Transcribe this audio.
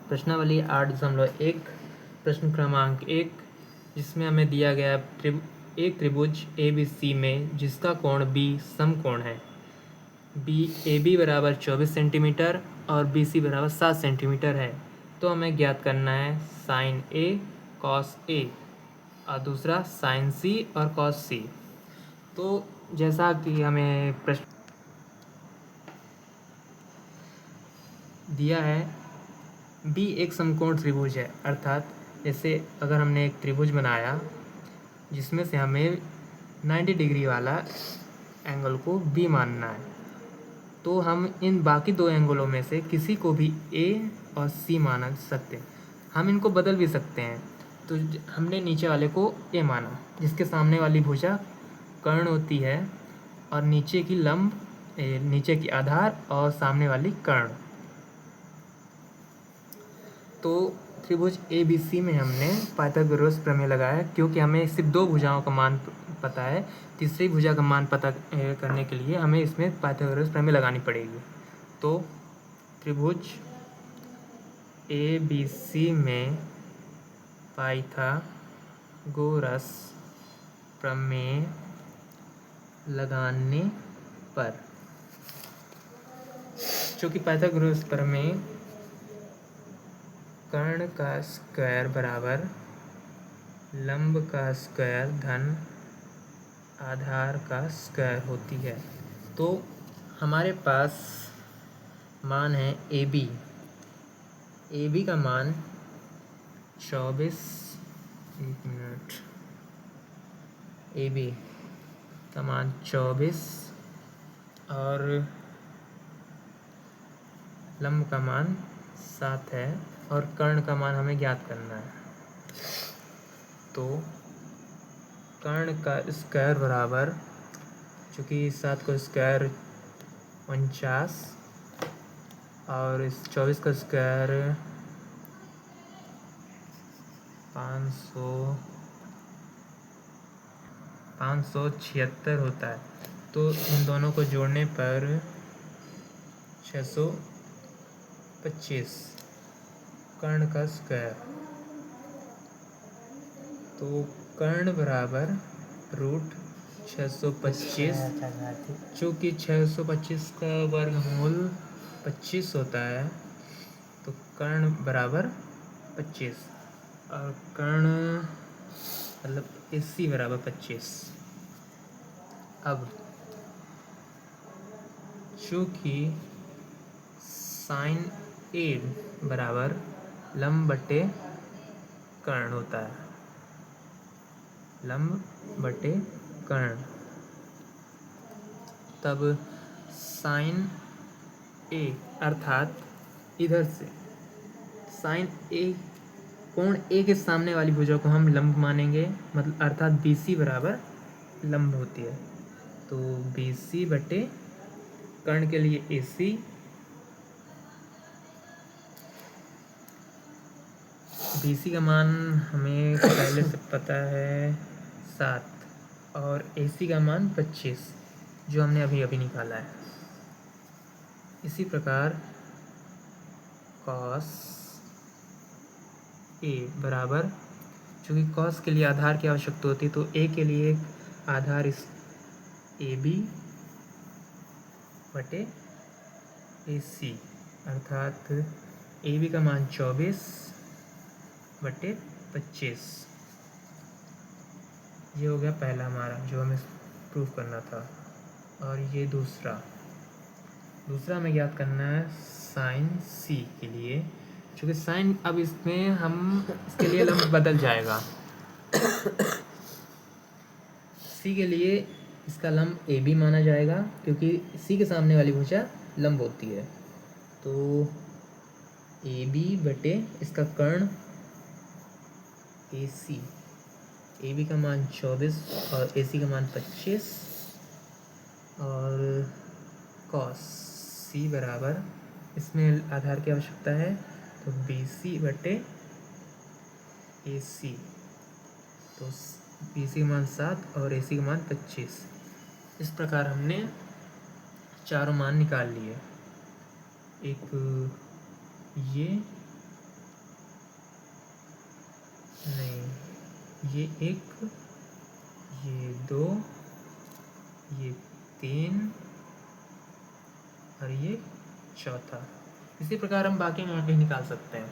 प्रश्नावली 8.1 प्रश्न क्रमांक 1, जिसमें हमें दिया गया एक त्रिभुज ABC में जिसका कोण B समकोण है। AB बराबर 24 सेंटीमीटर और BC बराबर 7 सेंटीमीटर है। तो हमें ज्ञात करना है साइन A कॉस A और दूसरा साइन C और कॉस C। तो जैसा कि हमें प्रश्न दिया है, B एक समकोण त्रिभुज है, अर्थात जैसे अगर हमने एक त्रिभुज बनाया जिसमें से हमें 90 डिग्री वाला एंगल को B मानना है, तो हम इन बाकी दो एंगलों में से किसी को भी A और C मान सकते हैं। हम इनको बदल भी सकते हैं। तो हमने नीचे वाले को A माना, जिसके सामने वाली भुजा कर्ण होती है और नीचे की लंब नीचे की आधार और सामने वाली कर्ण। तो त्रिभुज ABC में हमने पाइथागोरस प्रमेय लगाया, क्योंकि हमें सिर्फ दो भुजाओं का मान पता है। तीसरी भुजा का मान पता करने के लिए हमें इसमें पाइथागोरस प्रमेय लगानी पड़ेगी। तो त्रिभुज ABC में पाइथागोरस प्रमेय लगाने पर, चूँकि पाइथागोरस प्रमेय कर्ण का स्क्वायर बराबर लंब का स्क्वायर धन आधार का स्क्वायर होती है, तो हमारे पास मान है AB का मान 24 AB का मान 24 और लंब का मान 7 है और कर्ण का मान हमें ज्ञात करना है। तो कर्ण का स्क्वायर बराबर, चूँकि 7 का स्क्वायर 49 और इस 24 का स्क्वायर 576 होता है। तो इन दोनों को जोड़ने पर 625 कर्ण का स्क्वायर। तो कर्ण बराबर रूट 625, चूँकि 625 का वर्गमूल 25 होता है, तो कर्ण बराबर 25 और कर्ण मतलब AC बराबर 25। अब चूँकि साइन A बराबर लंब बटे कर्ण होता है, लंब बटे कर्ण, तब साइन A अर्थात इधर से साइन A, कोण A के सामने वाली भुजा को हम लंब मानेंगे, मतलब अर्थात BC बराबर लंब होती है। तो BC बटे कर्ण के लिए AC, BC का मान हमें पहले से पता है 7 और AC का मान 25, जो हमने अभी अभी निकाला है। इसी प्रकार cos A बराबर, चूँकि cos के लिए आधार की आवश्यकता होती है, तो A के लिए आधार इस AB बटे AC, अर्थात AB का मान 24 बटे 25। ये हो गया पहला हमारा जो हमें प्रूफ करना था। और ये दूसरा हमें ज्ञात करना है साइन C के लिए, क्योंकि साइन, अब इसमें हम इसके लिए लंब बदल जाएगा। C के लिए इसका लंब AB माना जाएगा, क्योंकि C के सामने वाली भुजा लंब होती है। तो AB बटे इसका कर्ण AC, AB का मान 24 और AC का मान 25 और cos C बराबर, इसमें आधार की आवश्यकता है, तो BC बटे AC, तो BC का मान 7 और AC का मान 25। इस प्रकार हमने चारों मान निकाल लिए। एक ये नहीं, ये 1, ये 2, ये 3 और ये चौथा। इसी प्रकार हम बाकी मान भी निकाल सकते हैं।